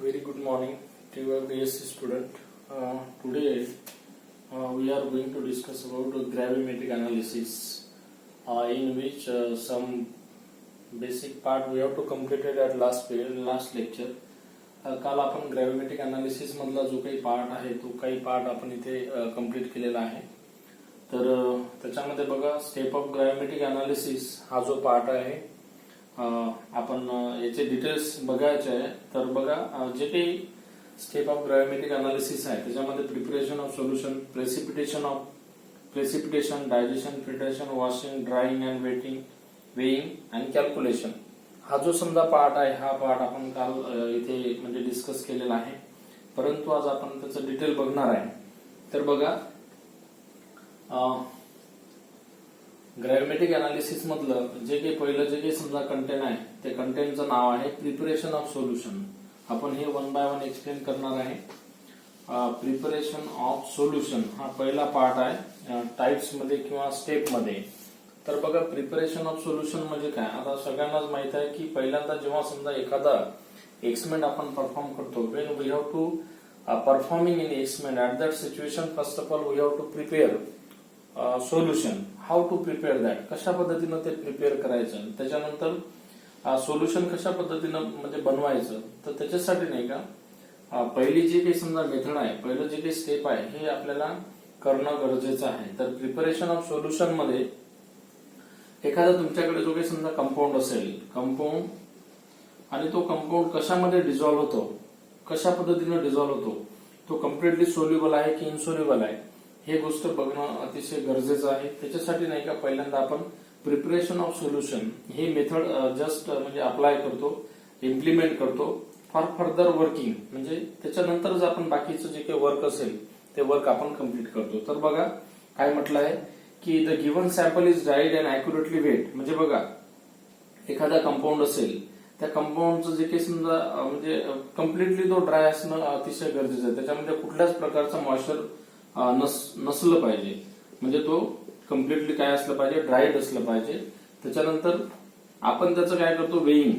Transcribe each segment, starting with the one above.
Very good morning to your BSc student. Today we are going to discuss about gravimetric analysis, in which some basic part we have to completed at last lecture. काल आपण gravimetric analysis मधला जो काही part आहे तो काही part आपण इथे कंप्लीट केलेला आहे. तर त्याच्यामध्ये बघा स्टेप ऑफ ग्रॅव्हिमेट्रिक अनालिसिस हा जो पार्ट आहे आपण याचे डिटेल्स बघायचे आहे. तर बघा जे काही स्टेप ऑफ ग्रॅव्हिमेट्रिक अनालिसिस आहे त्याच्यामध्ये preparation of solution, precipitation, digestion, filtration, washing, drawing and weighing and calculation हा जो समजा पार्ट आहे हा पार्ट आपण काल इथे म्हणजे डिस्कस केलेला आहे. परंतु आज आपण त्याचं डिटेल बघणार आहे. तर बघा ग्रॅव्हिमेट्रिक अनालिसिस मधलं जे काही समजा कंटेंट आहे ते कंटेंटचं नाव आहे प्रिपरेशन ऑफ सोल्युशन. आपण हे वन बाय वन एक्सप्लेन करणार आहे. प्रिपरेशन ऑफ सोल्युशन हा पहिला पार्ट आहे टाइप्स मध्ये किंवा स्टेप मध्ये. तर बघा प्रिपरेशन ऑफ सोल्युशन म्हणजे काय. आता सगळ्यांनाच माहित आहे की पहिल्यांदा जेव्हा समजा एखादा एक्सपेरिमेंट आपण परफॉर्म करतो, when we have to performing in experiment at that situation first of all we have to prepare solution. How to prepare that, कशा पद्धतीनं ते प्रिपेअर करायचं, त्याच्यानंतर सोल्युशन कशा पद्धतीनं म्हणजे बनवायचं. तर त्याच्यासाठी नाही का पहिली जी काही समजा मेथड आहे, पहिलं जे काही स्टेप आहे हे आपल्याला करणं गरजेचं आहे. तर प्रिपरेशन ऑफ सोल्युशन मध्ये एखादा तुमच्याकडे जो काही समजा कंपाऊंड असेल, कंपाऊंड आणि तो कंपाऊंड कशामध्ये डिझॉल्व्ह होतो, कशा पद्धतीने डिझॉल्व्ह होतो, तो कम्प्लिटली सोल्युबल आहे की इनसोल्युबल आहे हे गोष्ट बघणं अतिशय गरजेचं आहे. त्याच्यासाठी नाही का पहिल्यांदा आपण प्रिपरेशन ऑफ सोल्युशन हे मेथड जस्ट म्हणजे अप्लाय करतो, इम्प्लिमेंट करतो फॉर फर्दर वर्किंग. म्हणजे त्याच्यानंतरच आपण बाकीचं जे काही वर्क असेल ते वर्क आपण कम्प्लीट करतो. तर बघा काय म्हटलं आहे की the given sample is dried and accurately weight. म्हणजे बघा एखादा कंपाऊंड असेल त्या कंपाऊंडचं जे काही समजा म्हणजे कम्प्लिटली तो ड्राय असणं अतिशय गरजेचं आहे. त्याच्यामध्ये कुठल्याच प्रकारचं मॉइश्चर नसलं पाहिजे. म्हणजे तो कम्प्लिटली काय असलं पाहिजे, ड्राईड असलं पाहिजे. त्याच्यानंतर आपण त्याचं काय करतो, वेइंग.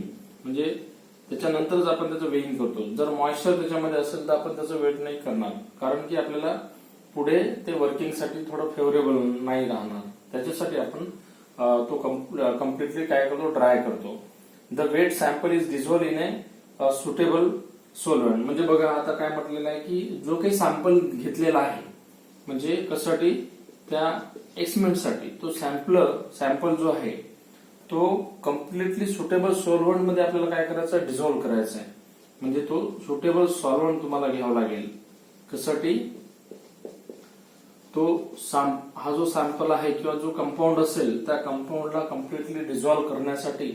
म्हणजे त्याच्यानंतरच आपण त्याचं वेइंग करतो. जर मॉइश्चर त्याच्यामध्ये असेल तर आपण त्याचं वेट नाही करणार, कारण की आपल्याला पुढे ते वर्किंगसाठी थोडं फेवरेबल नाही राहणार. त्याच्यासाठी आपण तो कम्प्लिटली काय करतो, ड्राय करतो. The wet sample is dissolve in a suitable solvent. म्हणजे बघा आता काय म्हटलेलं आहे की जो काही सॅम्पल घेतलेला आहे म्हणजे कशासाठी, त्या एक्सपेरिमेंटसाठी, तो सॅम्पल जो आहे तो कम्प्लिटली सुटेबल सॉल्व्हंट मध्ये आपल्याला काय करायचं, डिझॉल्व्ह करायचा आहे. म्हणजे तो सुटेबल सॉल्व्हंट तुम्हाला घ्यावा लागेल. कशासाठी, तो हा जो सॅम्पल आहे किंवा जो कंपाऊंड असेल त्या कंपाऊंडला कम्प्लिटली डिझॉल्व्ह करण्यासाठी.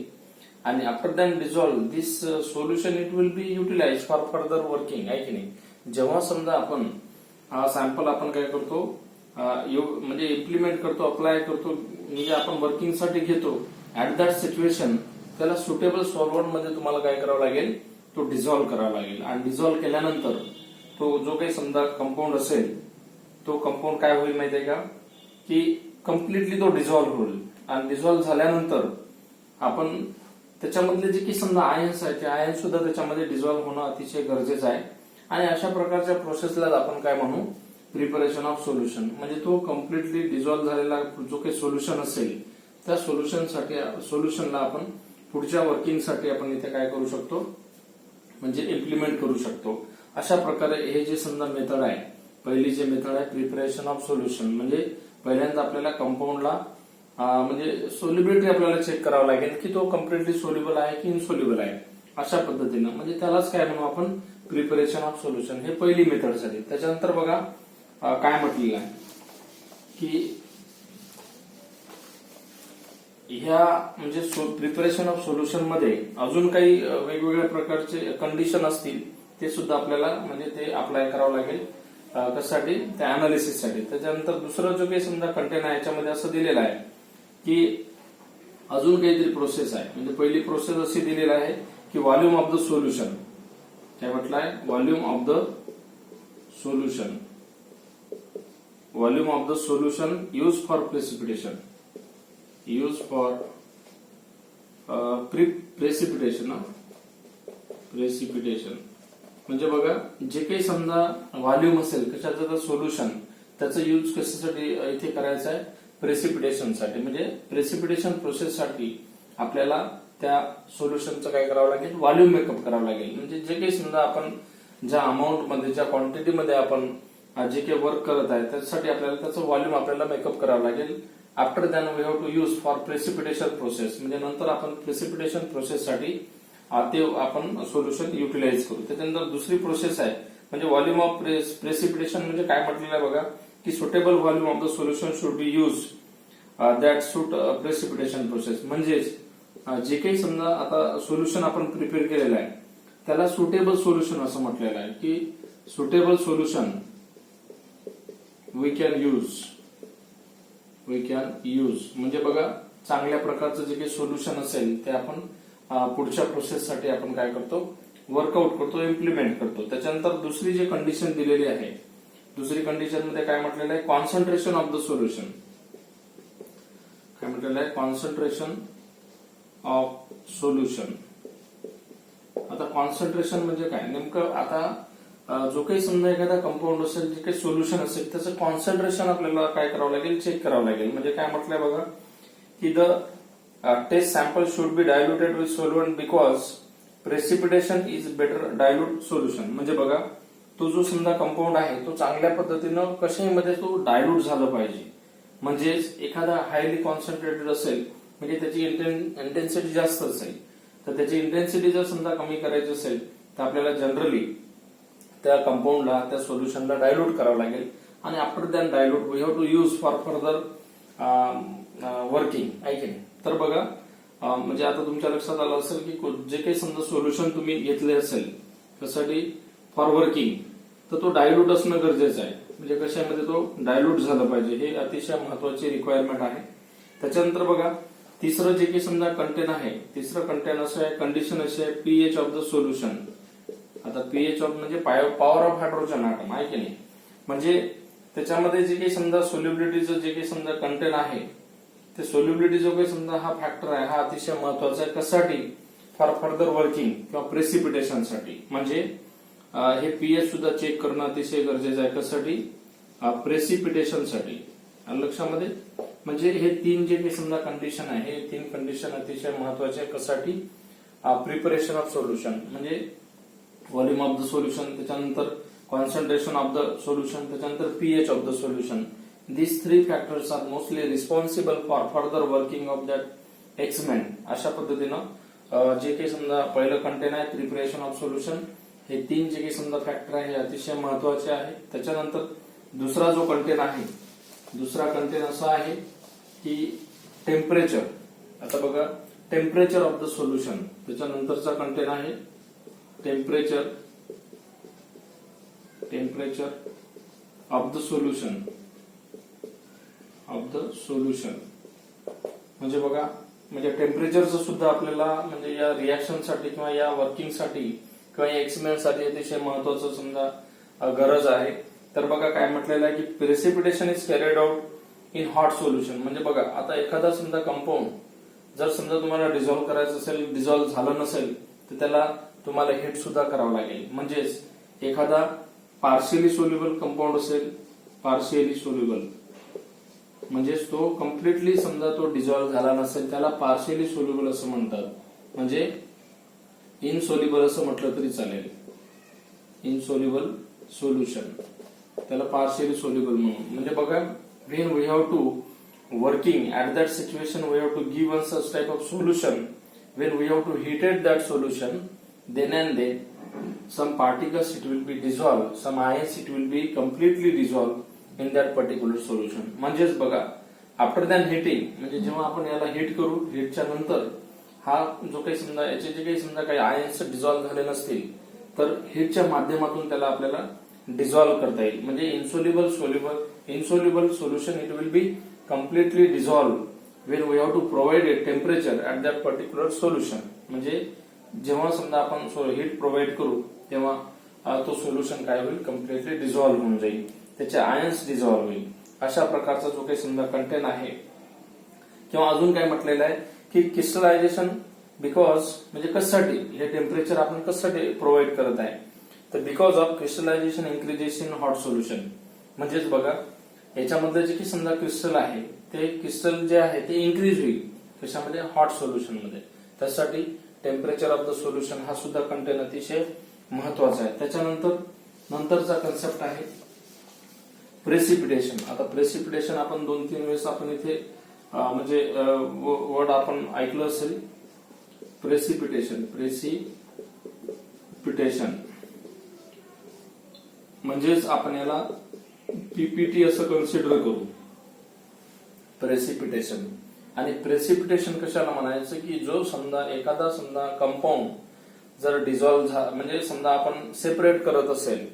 आणि after than dissolve this solution it will be utilize for further working, आहे की नाही. जेव्हा समजा आपण हा सॅम्पल आपण काय करतो म्हणजे इम्प्लिमेंट करतो, अप्लाय करतो, म्हणजे आपण वर्किंगसाठी घेतो, ऍट दॅट सिच्युएशन त्याला सुटेबल सॉल्व्हंट मध्ये तुम्हाला काय करावं लागेल, तो डिझॉल्व्ह करावा लागेल. आणि डिझॉल्व्ह केल्यानंतर तो जो काही समजा कंपाऊंड असेल तो कंपाऊंड काय होईल माहिती आहे का, की कम्प्लिटली तो डिझॉल्व्ह होईल. आणि डिझॉल्व्ह झाल्यानंतर आपण त्याच्यामधले जे काही समजा आयन्स आहेत ते आयन्स सुद्धा त्याच्यामध्ये डिझॉल्व्ह होणं अतिशय गरजेचं आहे. आणि अशा प्रकारच्या प्रोसेसला आपण काय म्हणू, प्रिपरेशन ऑफ सोल्युशन. म्हणजे तो कम्प्लिटली डिझॉल्व्ह झालेला जो काही सोल्युशन असेल त्या सोल्युशनला आपण पुढच्या वर्किंगसाठी आपण इथे काय करू शकतो, म्हणजे इम्प्लिमेंट करू शकतो. अशा प्रकारे हे जे समजा मेथड आहे, पहिली जे मेथड आहे प्रिपरेशन ऑफ सोल्युशन. म्हणजे पहिल्यांदा आपल्याला कंपाऊंडला म्हणजे सोल्युबिलिटी आपल्याला चेक करावं लागेल की तो कम्प्लिटली सोल्युबल आहे की इनसोल्युबल आहे. अशा पद्धतीनं म्हणजे त्यालाच काय म्हणू आपण, प्रिपरेशन ऑफ सोल्युशन. हे पहिली मेथड झाली. त्याच्यानंतर बघा काय म्हटलेलं आहे की ह्या म्हणजे प्रिपरेशन ऑफ सोल्युशन मध्ये अजून काही वेगवेगळ्या प्रकारचे कंडिशन असतील ते सुद्धा आपल्याला म्हणजे ते अप्लाय करावं लागेल. कशासाठी, त्या अनालिसिससाठी. त्याच्यानंतर दुसरं जो काही समजा कंटेंट आहे याच्यामध्ये असं दिलेलं आहे की अजून काहीतरी प्रोसेस आहे. म्हणजे पहिली प्रोसेस अशी दिलेली आहे की व्हॉल्यूम ऑफ द सोल्युशन. काय म्हटलंय, volume of the solution. Volume of the solution use for precipitation, use for precipitation. म्हणजे बघा जे काही समजा व्हॉल्यूम असेल कशाचं तर सोल्युशन त्याचं यूज कशासाठी इथे करायचं आहे प्रेसिपिटेशनसाठी. म्हणजे प्रेसिपिटेशन प्रोसेससाठी आपल्याला त्या सोल्युशनचं काय करावं लागेल व्हॉल्यूम मेकअप करावं लागेल. म्हणजे जे काही समजा आपण ज्या अमाऊंट मध्ये ज्या क्वांटिटीमध्ये आपण जे काही वर्क करत आहे त्यासाठी आपल्याला त्याचं व्हॉल्यूम आपल्याला मेकअप करावं लागेल. After than we have to use for precipitation process. म्हणजे नंतर आपण प्रेसिपिटेशन प्रोसेससाठी ते आपण सोल्युशन युटिलाइज करू. त्याच्यानंतर दुसरी प्रोसेस आहे म्हणजे व्हॉल्यूम ऑफ प्रेसिपिटेशन. म्हणजे काय म्हटलेलं आहे बघा की suitable volume of the solution should be use that suit precipitation process. म्हणजेच जे काही समजा आता सोल्युशन आपण प्रिपेअर केलेलं आहे त्याला सुटेबल सोल्युशन असं म्हटलेलं आहे की suitable solution we can use. म्हणजे बघा चांगल्या प्रकारचं जे काही सोल्युशन असेल ते आपण पुढच्या प्रोसेससाठी आपण काय करतो वर्कआउट करतो इम्प्लिमेंट करतो. त्याच्यानंतर दुसरी जी कंडिशन दिलेली आहे दुसरी कंडिशन मध्ये काय म्हटलेलं आहे कॉन्सन्ट्रेशन ऑफ द सोल्युशन. काय म्हटलेलं आहे कॉन्सन्ट्रेशन ऑफ सोल्युशन. आता कॉन्सन्ट्रेशन म्हणजे काय नेमकं आता जो काही समजा एखादा कंपाऊंड असेल जे काही सोल्युशन असेल त्याचं कॉन्सन्ट्रेशन आपल्याला काय करावं लागेल चेक करावं लागेल. म्हणजे काय म्हटलंय बघा की the test sample should be diluted with solvent because precipitation is better dilute solution. म्हणजे बघा तो जो समजा कंपाऊंड आहे तो चांगल्या पद्धतीनं कशामध्ये तो डायल्यूट झालं पाहिजे. म्हणजेच एखादा हायली कॉन्सन्ट्रेटेड असेल म्हणजे त्याची इंटेन्सिटी जास्त असेल तर त्याची इंटेन्सिटी जर समजा कमी करायची असेल तर आपल्याला जनरली त्या कंपाऊंडला त्या सोल्युशनला डायल्यूट करावं लागेल. आणि after than dilute we have to use for further working आहे की नाही. तर बघा म्हणजे आता तुमच्या लक्षात आलं असेल की जे काही समजा सोल्युशन तुम्ही घेतले असेल त्यासाठी फॉर वर्किंग तर तो डायल्यूट असणं गरजेचं आहे. म्हणजे कशामध्ये तो डायल्यूट झालं पाहिजे हे अतिशय महत्वाची रिक्वायरमेंट आहे. त्याच्यानंतर बघा तिसरं जे काही समजा कंटेन आहे तिसरं कंटेन असं आहे कंडिशन अशी आहे पीएच ऑफ द सोल्युशन. आता पीएच ऑफ म्हणजे पॉवर ऑफ हायड्रोजन ॲटम आहे की नाही. म्हणजे त्याच्यामध्ये जे काही समजा सोल्युबिलिटीचं जे काही समजा कंटेन आहे ते सोल्युबिलिटी जो काही समजा हा फॅक्टर आहे हा अतिशय महत्वाचा आहे. कशासाठी फॉर फर्दर वर्किंग किंवा प्रेसिपिटेशनसाठी. म्हणजे हे पीएच सुद्धा चेक करणं अतिशय गरजेचं आहे. कशासाठी प्रेसिपिटेशनसाठी. लक्षामध्ये म्हणजे हे तीन जे काही समजा कंडिशन आहे हे तीन कंडिशन अतिशय महत्वाचे आहे. कशासाठी प्रिपरेशन ऑफ सोल्युशन म्हणजे व्हॉल्यूम ऑफ द सोल्युशन त्याच्यानंतर कॉन्सन्ट्रेशन ऑफ द सोल्युशन त्याच्यानंतर pH of the solution. These three factors are mostly responsible for further working of that experiment. अशा पद्धतीनं जे काही समजा पहिलं कंटेन आहे प्रिपरेशन ऑफ सोल्युशन हे तीन जे काही समजा फॅक्टर आहे हे अतिशय महत्वाचे आहे. त्याच्यानंतर दुसरा जो कंटेन आहे दुसरा कंटेन असा आहे की टेम्परेचर. आता बघा टेम्परेचर ऑफ द सोल्युशन त्याच्यानंतरचा कंटेन आहे टेम्परेचर ऑफ द सोल्युशन म्हणजे बघा म्हणजे टेम्परेचरचं सुद्धा आपल्याला म्हणजे या रिॲक्शनसाठी किंवा या वर्किंगसाठी किंवा या एक्सपेरिमेंटसाठी अतिशय महत्वाचं समजा गरज आहे. तर बघा काय म्हटलेलं आहे की precipitation is carried out in hot solution. म्हणजे बघा आता एखादा समजा कंपाऊंड जर समजा तुम्हाला डिझॉल्व्ह करायचं असेल डिझॉल्व्ह झालं नसेल तर त्याला तुम्हाला हीट सुद्धा करावं लागेल. म्हणजेच एखादा पार्शियली सोल्युबल कंपाऊंड असेल पार्शियली सोल्युबल म्हणजेच तो कम्प्लिटली समजा तो डिझॉल्व्ह झाला नसेल त्याला पार्शियली सोल्युबल असं म्हणतात. म्हणजे इनसोल्युबल असं म्हटलं तरी चालेल. इनसोल्युबल सोल्युशन त्याला पार्शियली सोल्युबल म्हणून. म्हणजे बघा when we have to working at that situation we have to give one such type of solution when we have to heated that solution then and then some particles it will be dissolved, some ions it will be completely dissolved in that particular solution. म्हणजेच बघा after than heating म्हणजे जेव्हा आपण याला hit करू हिटच्या नंतर हा जो काही समजा याचे जे काही समजा काही आयन्स डिझॉल्व्ह झाले नसतील तर हिटच्या माध्यमातून त्याला आपल्याला डिझॉल्व्ह करता येईल. म्हणजे insoluble solution it will be completely dissolve when we have to provide a temperature at that particular solution. म्हणजे जेव्हा समजा आपण हीट प्रोव्हाइड करू तेव्हा तो सोल्युशन काय होईल कम्प्लिटली डिझॉल्व्ह होऊन जाईल त्याचे आयन्स डिझॉल्व्ह होईल. अशा प्रकारचा जो काही समजा कंटेन आहे किंवा अजून काय म्हटलेलं आहे की क्रिस्टलायझेशन बिकॉज म्हणजे कशासाठी हे टेम्परेचर आपण कशासाठी प्रोव्हाइड करत आहे तर because of crystallization increases in hot solution. म्हणजेच बघा याच्यामध्ये जे की समजा क्रिस्टल आहे ते क्रिस्टल जे आहे ते इन्क्रीज होईल कशामध्ये, हॉट सोल्युशन मध्ये. त्यासाठी टेम्परेचर ऑफ द सोल्युशन हा सुद्धा कंटेन अतिशय महत्वाचा आहे. त्याच्यानंतर नंतरचा कन्सेप्ट आहे प्रेसिपिटेशन. आता प्रेसिपिटेशन आपण 2-3 वेळेस आपण इथे म्हणजे वर्ड आपण ऐकलं असेल. प्रेसिपिटेशन म्हणजेच आपण याला पीपीटी असं कन्सिडर करू. प्रेसिपिटेशन. आणि प्रेसिपिटेशन कशाला म्हणायचं की जो समजा एखादा समजा कंपाऊंड जर डिझॉल्व्ह म्हणजे समजा आपण सेपरेट करत असेल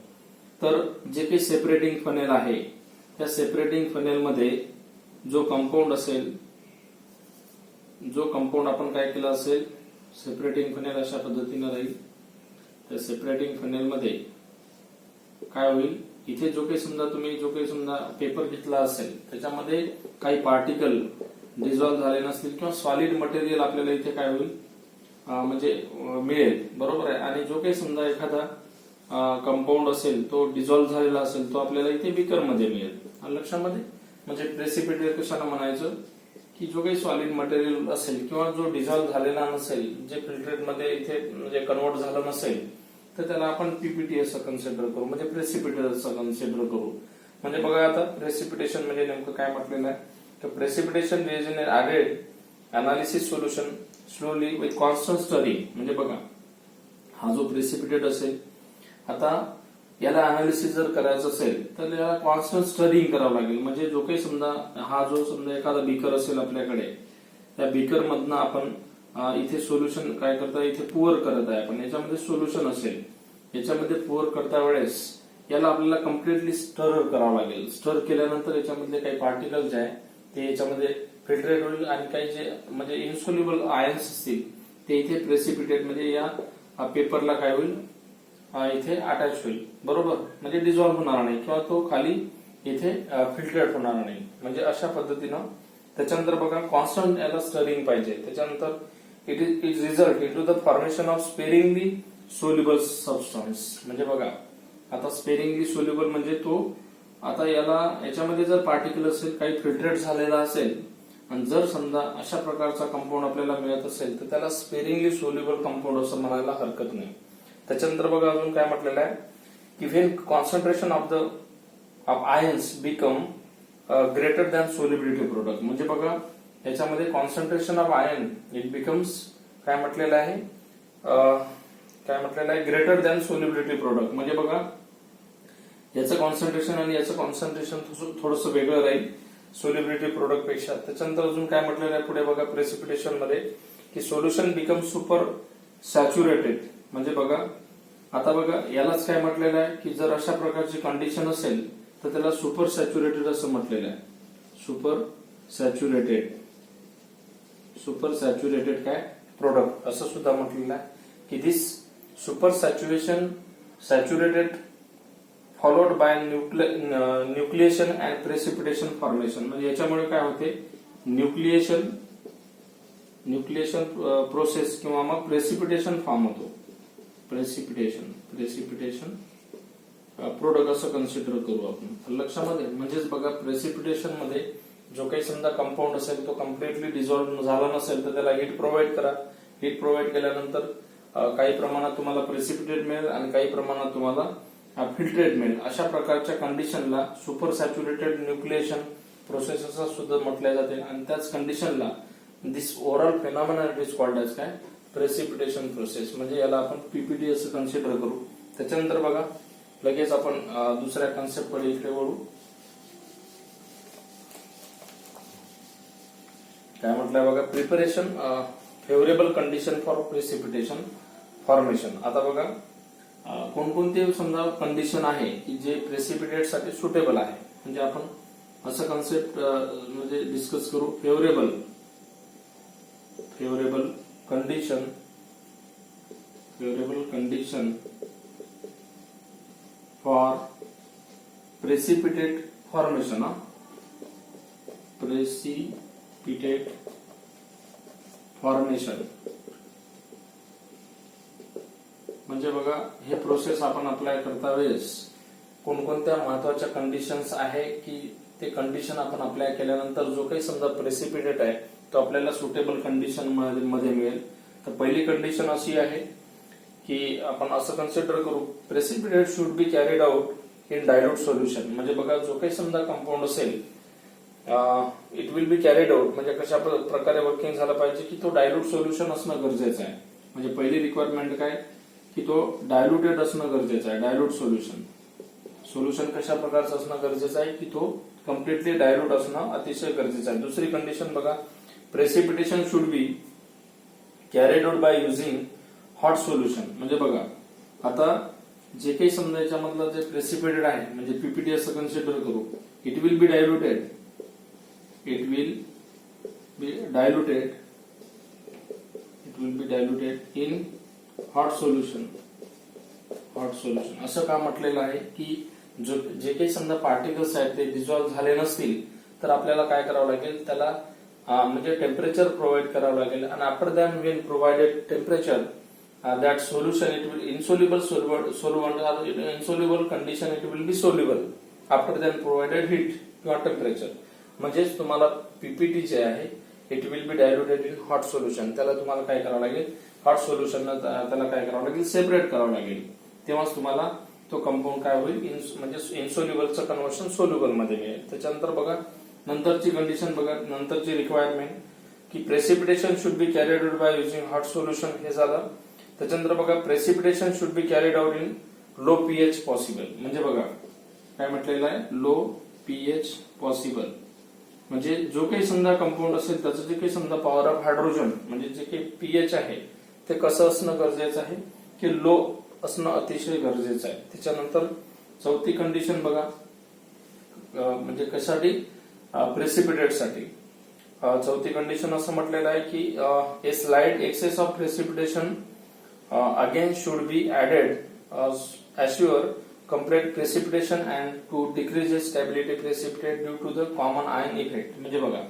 तर जे काही सेपरेटिंग फनेल आहे त्या सेपरेटिंग फनेल मध्ये जो कंपाऊंड असेल, जो कंपाऊंड आपण काय केलं असेल, सेपरेटिंग फनेल अशा पद्धतीने राहील. त्या सेपरेटिंग फनेल मध्ये काय होईल, इथे जो काही समजा तुम्ही जो काही समजा पेपर घेतला असेल त्याच्यामध्ये काही पार्टिकल डिझॉल्व्ह झाले नसतील किंवा सॉलिड मटेरियल आपल्याला इथे काय होईल म्हणजे मिळेल. बरोबर आहे. आणि जो काही समजा एखादा कंपाऊंड असेल तो डिझॉल्व्ह झालेला असेल तो आपल्याला इथे बीकर मध्ये मिळेल. लक्षामध्ये. म्हणजे प्रेसिपिटेट कशाला म्हणायचं की जो काही सॉलिड मटेरियल असेल किंवा जो डिझॉल्व्ह झालेला नसेल, जे फिल्ट्रेट मध्ये इथे म्हणजे कन्वर्ट झालं नसेल तर त्याला आपण पीपीटी असं कन्सिडर करू, म्हणजे प्रेसिपिटेट असं कन्सिडर करू. म्हणजे बघा आता प्रेसिपिटेशन म्हणजे नेमकं काय म्हटलेलं आहे तर precipitation reagent added analysis solution slowly with constant stirring. म्हणजे बघा हा जो प्रेसिपिटेट असेल आता याला अनालिसिस जर करायचं असेल तर याला कॉन्स्टंट स्टरिंग करावं लागेल. म्हणजे जो काही समजा हा जो समजा एखादा बीकर असेल आपल्याकडे, त्या बीकर मधनं आपण इथे सोल्युशन काय करता, इथे पुअर करत आहे आपण, याच्यामध्ये सोल्युशन असेल, याच्यामध्ये पुअर करता वेळेस याला आपल्याला कम्प्लिटली स्टर करावं लागेल. स्टर केल्यानंतर याच्यामधले काही पार्टिकल जे आहे ते याच्यामध्ये फिल्ट्रेट होईल आणि काही जे म्हणजे इन्सोल्युबल आयन्स असतील ते इथे प्रेसिपिटेट म्हणजे या पेपरला काय होईल इथे अटॅच होईल. बरोबर. म्हणजे डिझॉल्व्ह होणार नाही किंवा तो खाली इथे फिल्ट्रेट होणार नाही. म्हणजे अशा पद्धतीनं. त्याच्यानंतर बघा कॉन्स्टंट याला स्टरिंग पाहिजे. त्याच्यानंतर it result into the formation of sparingly soluble substance. म्हणजे बघा आता स्पेरिंगली सोल्युबल म्हणजे तो आता याच्यामध्ये जर पार्टिकल असेल काही फिल्ट्रेट झालेला असेल आणि जर समजा अशा प्रकारचा कंपाऊंड आपल्याला मिळत असेल तर त्याला स्पेरिंगली सोल्युबल कंपाऊंड असं म्हणायला हरकत नाही. त्याच्यानंतर बघा अजून काय म्हटलेलं आहे की when concentration of ions become greater than solubility product. म्हणजे बघा याच्यामध्ये concentration of ion it becomes काय म्हटलेलं आहे ग्रेटर दॅन सोल्युबिलिटी प्रोडक्ट. म्हणजे बघा याचं कॉन्सन्ट्रेशन आणि याचं कॉन्सन्ट्रेशन थोडंसं वेगळं राहील सोल्युबिलिटी प्रोडक्ट पेक्षा. त्याच्यानंतर अजून काय म्हटलेलं आहे पुढे बघा प्रेसिपिटेशन मध्ये की सोल्युशन बिकम सुपर सॅच्युरेटेड. म्हणजे बघा आता बघा यालाच काय म्हटलेलं आहे की जर अशा प्रकारची कंडिशन असेल तर त्याला सुपर सॅच्युरेटेड असं म्हटलेलं आहे. सुपर सॅच्युरेटेड काय प्रोडक्ट असं सुद्धा म्हटलेलं आहे की this super saturated followed by nucleation and precipitation formation. म्हणजे याच्यामुळे काय होते न्यूक्लिएशन प्रोसेस किंवा मग प्रेसिपिटेशन फॉर्म होतो. प्रेसिपिटेशन प्रोडक्ट असं कन्सिडर करू आपण. लक्षामध्ये. म्हणजेच बघा प्रेसिपिटेशन मध्ये जो काही समजा कंपाऊंड असेल तो कम्प्लिटली डिझॉल्व्ह झाला नसेल तर त्याला हीट प्रोव्हाइड करा. हीट प्रोव्हाइड केल्यानंतर काही प्रमाणात तुम्हाला प्रेसिपिटेट मिळेल आणि काही प्रमाणात तुम्हाला फिल्ट्रेट मिळेल. अशा प्रकारच्या कंडिशनला सुपर सॅच्युरेटेड न्यूक्लिएशन प्रोसेस असं सुद्धा म्हटले जाते. आणि त्याच कंडिशनला this overall phenomena is called as काय प्रेसिपिटेशन प्रोसेस. म्हणजे याला आपण पीपीटी असं कन्सिडर करू. त्याच्यानंतर बघा लगेच आपण दुसऱ्या कन्सेप्ट कडे इकडे वळू. काय म्हटलंय बघा preparation favourable condition for precipitation formation. आता बघा कोणकोणते समजा कंडिशन आहे की जे प्रेसिपिटेट साठी सुटेबल आहे. म्हणजे आपण असं कन्सेप्ट म्हणजे डिस्कस करू. Favourable condition for precipitate formation. Precipitate formation म्हणजे बघा हे प्रोसेस आपण अप्लाय करता वेळेस कोणकोणत्या महत्वाच्या कंडिशन्स आहे की ते कंडिशन आपण अप्लाय केल्यानंतर जो काही समजा प्रेसिपिटेट आहे तो आपल्याला सुटेबल कंडिशन मध्ये मिळेल. तर पहिली कंडिशन अशी आहे की आपण असं कन्सिडर करू precipitate should be carried out in dilute solution. म्हणजे बघा जो काही समजा कंपाऊंड असेल it will B carried out म्हणजे कशा प्रकारे वर्किंग झालं पाहिजे की तो डायल्यूट सोल्युशन असणं गरजेचं आहे. म्हणजे पहिली रिक्वायरमेंट काय की तो डायल्युटेड असणं गरजेचं आहे. डायल्यूट सोल्युशन कशा प्रकारचं असणं गरजेचं आहे की तो कम्प्लिटली डायल्यूट असणं अतिशय गरजेचं आहे. दुसरी कंडिशन बघा precipitation should be carried out by using hot solution. म्हणजे बघा आता जे काही समजा याच्यामधलं जे प्रेसिपिटेट आहे म्हणजे पीपीटी असं कन्सिडर करू it will B diluted in hot solution असं का म्हटलेलं आहे की जे काही समजा पार्टिकल्स आहेत ते डिझॉल्व्ह झाले नसतील तर आपल्याला काय करावं लागेल त्याला म्हणजे टेम्परेचर प्रोव्हाइड करावं लागेल. आणि after than Wien provided temperature that solution it will insoluble solvent or insoluble condition it will be soluble after then provided heat किंवा टेम्परेचर. म्हणजेच तुम्हाला पीपीटी जे आहे it will B diluted in hot solution. त्याला तुम्हाला काय करावं लागेल हॉट सोल्युशन त्याला काय करावं लागेल सेपरेट करावं लागेल. तेव्हाच तुम्हाला तो कंपाऊंड काय होईल म्हणजे इन्सोल्युबलचं कन्व्हर्शन सोल्युबल मध्ये मिळेल. त्याच्यानंतर बघा नंतरची कंडिशन बघा नंतरची रिक्वायरमेंट की precipitation should be carried out by using hot solution हे झालं. त्याच्यानंतर बघा precipitation should be carried out in low pH possible. म्हणजे बघा काय म्हटलेलं आहे लो पीएच पॉसिबल. म्हणजे जो काही समजा कंपाऊंड असेल त्याचं जे काही समजा पॉवर ऑफ हायड्रोजन म्हणजे जे काही पीएच आहे ते कसं असणं गरजेचं आहे की लो असणं अतिशय गरजेचं आहे. त्याच्यानंतर चौथी कंडिशन बघा म्हणजे कशासाठी प्रेसिपिटेट साठी चौथी कंडिशन असं म्हटलेलं आहे की a slight excess of precipitation again should be added assure complete precipitation and to decrease the stability precipitate due to the common ion effect. म्हणजे बघा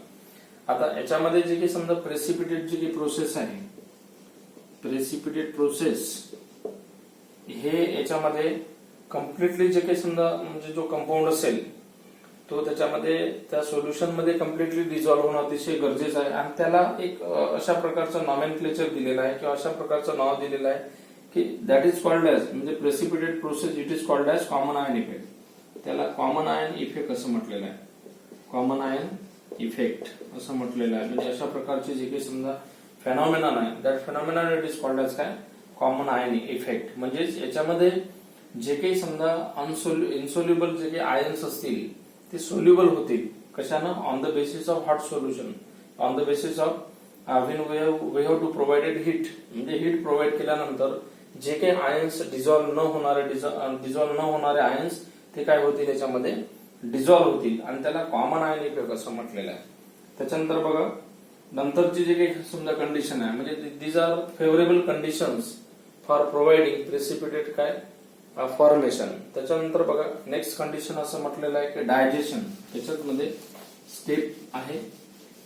आता याच्यामध्ये जे काही समजा प्रेसिपिटेट जी काही प्रोसेस आहे प्रेसिपिटेट प्रोसेस हे याच्यामध्ये कम्प्लिटली जे काही समजा म्हणजे जो कंपाऊंड असेल तो त्याच्यामध्ये त्या सोल्युशन मध्ये कम्प्लिटली डिझॉल्व्ह होणं अतिशय गरजेचं आहे. आणि त्याला एक अशा प्रकारचं नॉमेनक्लेचर दिलेलं आहे किंवा अशा प्रकारचं नाव दिलेलं आहे की दॅट इज कॉल्ड ॲज म्हणजे precipitate process it is called as common ion effect. त्याला कॉमन आयन इफेक्ट असं म्हटलेलं आहे. कॉमन आयन इफेक्ट असं म्हटलेलं आहे. म्हणजे अशा प्रकारचे जे काही समजा फेनॉमेनॉन आहे that phenomenon it is called as काय कॉमन आयन इफेक्ट. म्हणजेच याच्यामध्ये जे काही समजा इन्सोल्युबल जे काही आयन्स असतील ते सोल्युबल होतील कशानं on the basis of hot solution on the basis of when we have to provided heat. म्हणजे हिट प्रोव्हाइड केल्यानंतर जे काही आयन्स डिझॉल्व्ह न होणारे आयन्स ते काय होतील याच्यामध्ये डिझॉल्व्ह होतील आणि त्याला कॉमन आयन इफेक्ट असं म्हटलेलं आहे. त्याच्यानंतर बघा नंतरची जे काही समजा कंडिशन आहे म्हणजे these are favourable conditions for providing precipitate काय फॉर्मेशन. त्याच्यानंतर बघा नेक्स्ट कंडिशन असं म्हटलेलं आहे की डायजेशन. त्याच्यामध्ये स्टेप आहे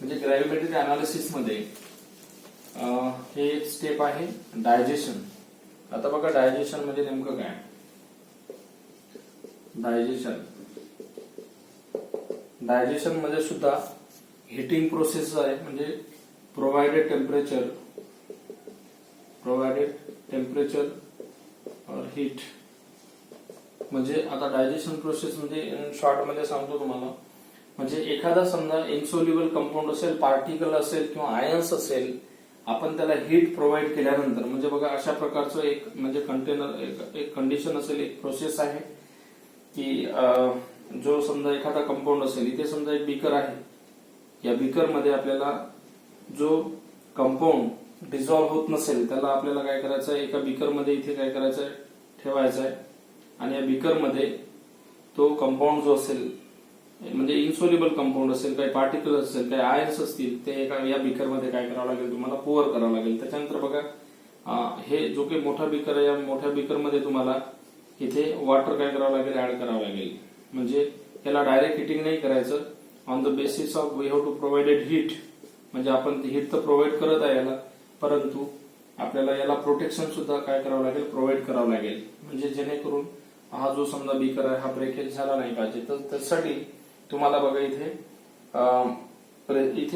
म्हणजे ग्रॅव्हिमेट्रिक अनालिसिस मध्ये हे एक स्टेप आहे डायजेशन. आता बघा डायजेशन म्हणजे नेमकं काय डायजेशन मध्ये सुद्धा हिटिंग प्रोसेस आहे. म्हणजे प्रोव्हाइडेड टेम्परेचर और हीट. म्हणजे आता डायजेशन प्रोसेस म्हणजे इन शॉर्ट मध्ये सांगतो तुम्हाला म्हणजे एखादा समजा इन्सोल्युबल कंपाऊंड असेल पार्टिकल असेल किंवा आयन्स असेल आपण त्याला हीट प्रोव्हाइड केल्यानंतर म्हणजे बघा अशा प्रकारचं एक म्हणजे कंटेनर एक कंडिशन असेल एक प्रोसेस आहे की जो समजा एखादा कंपाऊंड असेल इथे समजा एक बीकर आहे या बीकर मध्ये आपल्याला जो कंपाऊंड डिझॉल्व्ह होत नसेल त्याला आपल्याला काय करायचं आहे एका बीकर मध्ये इथे काय करायचं आहे ठेवायचं आहे आणि या बीकर मध्ये तो कंपाऊंड जो असेल म्हणजे इन्सोल्युबल कंपाऊंड असेल काही पार्टिकल असेल काही आयन्स असतील ते एका या बीकर मध्ये काय करावं लागेल तुम्हाला पोअर करावं लागेल. त्याच्यानंतर बघा हे जो काही मोठा बीकर आहे या मोठ्या बीकर मध्ये तुम्हाला इथे वॉटर काय करावं लागेल ऍड करावं लागेल. म्हणजे याला डायरेक्ट हिटिंग नाही करायचं on the basis of we have to provided heat. म्हणजे आपण हीट तर प्रोव्हाइड करत आहे याला परंतु आपल्याला याला प्रोटेक्शन सुद्धा काय करावं लागेल, प्रोव्हाइड करावं लागेल, म्हणजे जेणेकरून हा जो समजा बीकर आहे हा ब्रेकेज झाला नाही पाहिजे. तर त्यासाठी तुम्हाला बघा इथे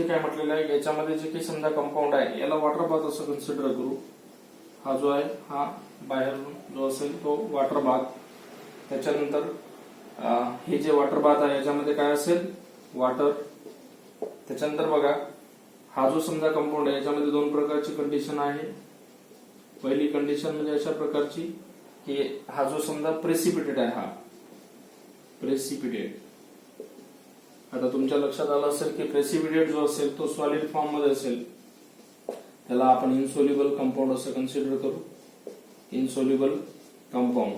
काय म्हटलेलं आहे, याच्यामध्ये जे काही समजा कंपाऊंड आहे याला वॉटर बाथ असं कन्सिडर करू. हा जो आहे हा बाहेरून जो असेल तो वॉटर बाथ. त्याच्यानंतर हे जे वॉटर बाथ आहे याच्यामध्ये काय असेल, वॉटर. त्याच्यानंतर बघा हा जो समजा कंपाऊंड आहे याच्यामध्ये दोन प्रकारची कंडिशन आहे. पहिली कंडिशन म्हणजे अशा प्रकारची की हा जो समजा प्रेसिपिटेट आहे, हा प्रेसिपिटेट. आता तुमच्या लक्षात आलं असेल की प्रेसिपिटेट जो असेल तो सॉलिड फॉर्म मध्ये असेल, त्याला आपण इनसोल्युबल कंपाऊंड असं कन्सिडर करू, इनसोल्युबल कंपाऊंड.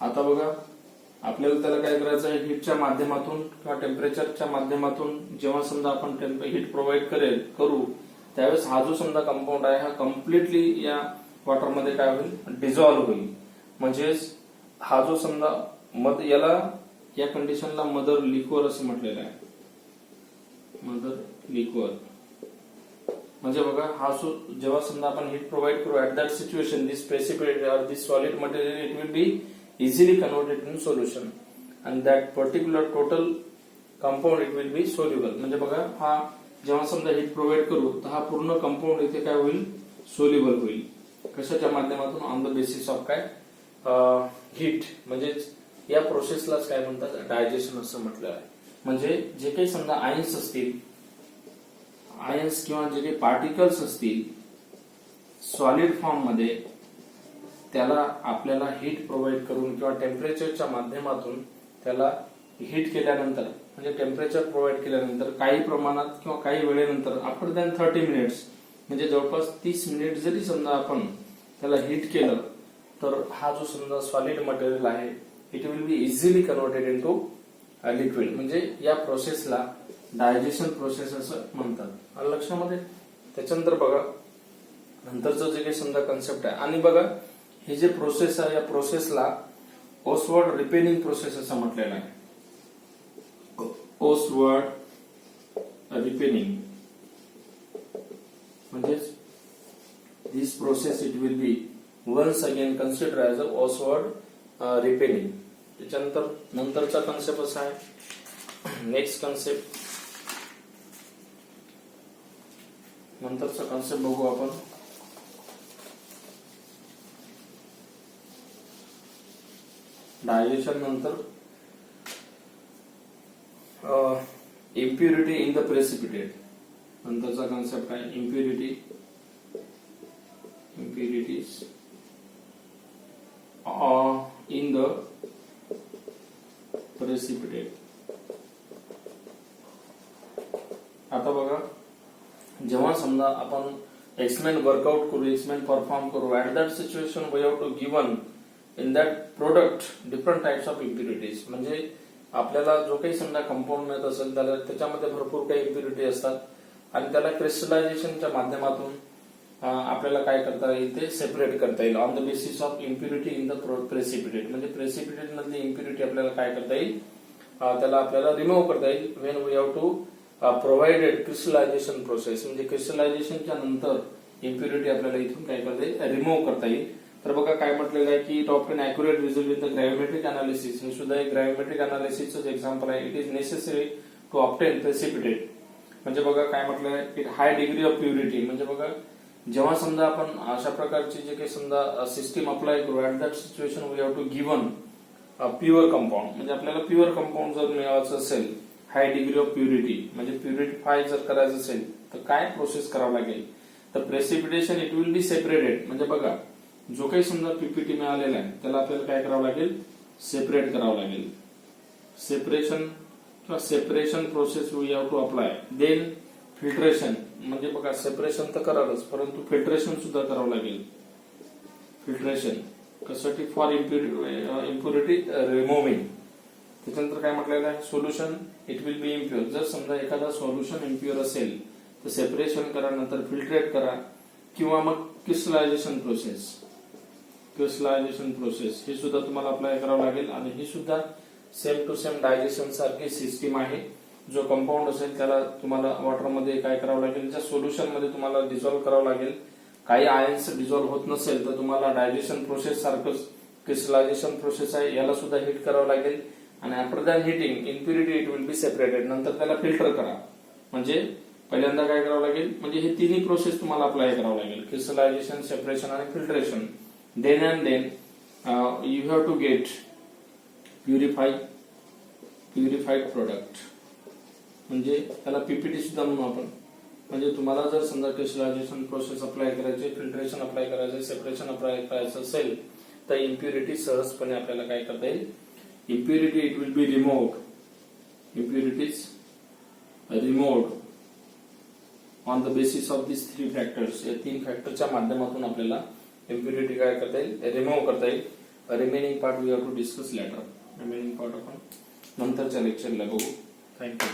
आता बघा आपल्याला त्याला काय करायचं आहे, हिटच्या माध्यमातून किंवा टेम्परेचरच्या माध्यमातून जेव्हा समजा आपण हिट प्रोव्हाइड करू त्यावेळेस हा जो समजा कंपाऊंड आहे हा कम्प्लिटली या वॉटरमध्ये काय होईल, डिझॉल्व्ह होईल. म्हणजेच हा जो समजा याला या कंडिशनला मदर लिक्वर असं म्हटलेलं आहे, मदर लिक्वर. म्हणजे बघा हा जेव्हा समजा आपण हीट प्रोव्हाइड करू at that situation this precipitate or this solid material it will B easily converted in solution and that particular total compound it will B soluble. म्हणजे बघा हा जेव्हा समजा हीट प्रोव्हाइड करू तर हा पूर्ण कंपाऊंड इथे काय होईल, सोल्युबल होईल. कशाच्या माध्यमातून, ऑन द बेसिस ऑफ काय, हीट. म्हणजे या प्रोसेसलाच काय म्हणतात, डायजेशन असं म्हटलं आहे. म्हणजे जे काही समजा आयन्स असतील, आयन्स किंवा जे काही पार्टिकल्स असतील सॉलिड फॉर्म मध्ये, त्याला आपल्याला हीट प्रोव्हाइड करून किंवा टेम्परेचरच्या माध्यमातून त्याला हीट केल्यानंतर, म्हणजे टेम्परेचर प्रोव्हाइड केल्यानंतर काही प्रमाणात किंवा काही वेळेनंतर आफ्टर दॅन 30 मिनिट्स, म्हणजे जवळपास 30 मिनिट जरी समजा आपण त्याला हीट केलं तर हा जो समजा सॉलिड मटेरियल आहे it will B easily converted into liquid. म्हणजे या प्रोसेसला डायजेशन प्रोसेस असं म्हणतात. आलं लक्षामध्ये. त्याच्यानंतर बघा नंतरचं जे काही समजा कन्सेप्ट आहे, आणि बघा हे जे प्रोसेस आहे या प्रोसेसला ओसवर्ड रिपेनिंग प्रोसेस असं म्हटलेलं आहे. ओसवर्ड रिपेनिंग म्हणजेच this process it will be once again consider as a Ostwald ripening. त्याच्यानंतर नंतरचा कन्सेप्ट असा आहे, नेक्स्ट कन्सेप्ट, नंतरचा कन्सेप्ट बघू आपण. डायजेशन नंतर इम्प्युरिटी इन द प्रेसिपिटेट. नंतरचा कन्सेप्ट आहे इम्प्युरिटीज इन द प्रेसिपिटेट. आता बघा जेव्हा समजा आपण एक्सपेरिमेंट वर्कआउट करू, एक्सपेरिमेंट परफॉर्म करू, at that situation we have to given in that product different types of impurities. म्हणजे आपल्याला जो काही समजा कंपाऊंड मिळत असेल त्याच्यामध्ये भरपूर काही इम्प्युरिटी असतात आणि त्याला क्रिस्टलायझेशनच्या माध्यमातून आपल्याला काय करता येईल, ते सेपरेट करता येईल on the basis of impurity in the precipitate. म्हणजे प्रेसिपिटेट मधली इम्प्युरिटी आपल्याला काय करता येईल, त्याला आपल्याला रिमूव्ह करता येईल when we have to provided crystallization process. म्हणजे क्रिस्टलायझेशनच्या नंतर इम्प्युरिटी आपल्याला इथून काय करता येईल, रिमूव्ह करता येईल. तर बघा काय म्हटलेलं आहे की to obtain accurate result with the gravimetric analysis. हे सुद्धा एक ग्रॅव्हिमेट्रिक अनालिसिसच एक्झाम्पल आहे. It is necessary to obtain precipitate. म्हणजे बघा काय म्हटलं आहे, it high degree of purity. म्हणजे बघा जेव्हा समजा आपण अशा प्रकारची जे काही समजा सिस्टीम अप्लाय करू at that situation we have to given pure compound. म्हणजे आपल्याला प्युअर कंपाऊंड जर मिळवायचं असेल, हाय डिग्री ऑफ प्युरिटी म्हणजे प्युरिफाय जर करायचं असेल तर काय प्रोसेस करावं लागेल, तर precipitation it will be separated. म्हणजे बघा जो काही समजा पीपीटी मिळालेला आहे त्याला आपल्याला काय करावं लागेल, सेपरेट करावं लागेल. Separation process we have to apply. Then filtration. म्हणजे बघा सेपरेशन तर करालच परंतु फिल्ट्रेशन सुद्धा करावं लागेल. फिल्ट्रेशन कशासाठी, फॉर इम्प्युरिटी रिमूव्हिंग. त्याच्यानंतर काय म्हटलेलं आहे, solution it will B impure. जर समजा एखादा सोल्युशन इम्प्युअर असेल तर सेपरेशन करा, नंतर फिल्ट्रेट करा, किंवा मग क्रिस्टलायझेशन प्रोसेस. क्रिस्टलायझेशन प्रोसेस हे सुद्धा तुम्हाला अप्लाय करावं लागेल. आणि ही सुद्धा सेम टू सेम डायजेशन सारखी सिस्टीम आहे. जो कंपाऊंड असेल त्याला तुम्हाला वॉटरमध्ये काय करावं लागेल, ज्या सोल्युशन मध्ये तुम्हाला डिझॉल्व्ह करावं लागेल. काही आयन्स डिझॉल्व्ह होत नसेल तर तुम्हाला डायजेशन प्रोसेस सारखंच क्रिस्टलायझेशन प्रोसेस आहे, याला सुद्धा हिट करावं लागेल. आणि after than heating impurity it will be separated. नंतर त्याला फिल्टर करा. म्हणजे पहिल्यांदा काय करावं लागेल, म्हणजे हे तिन्ही प्रोसेस तुम्हाला अप्लाय करावं लागेल, क्रिस्टलायझेशन, सेपरेशन आणि filtration. Then and then you have to get purified product. म्हणजे त्याला पीपीटी सुद्धा म्हणू आपण. म्हणजे तुम्हाला जर समजा क्रिस्टलायझेशन प्रोसेस अप्लाय करायचे, फिल्ट्रेशन अप्लाय करायचे, सेपरेशन अप्लाय करायचं असेल तर इम्प्युरिटी सहजपणे आपल्याला काय करता येईल, impurity it will be removed. Impurities removed on the basis of this 3 factors. या 3 फॅक्टरच्या माध्यमातून आपल्याला इम्प्युरिटी काय करता येईल, रिमूव्ह करता येईल. Remaining part we have to discuss later. Remaining part आपण नंतरच्या लेक्चरला बघू. थँक्यू.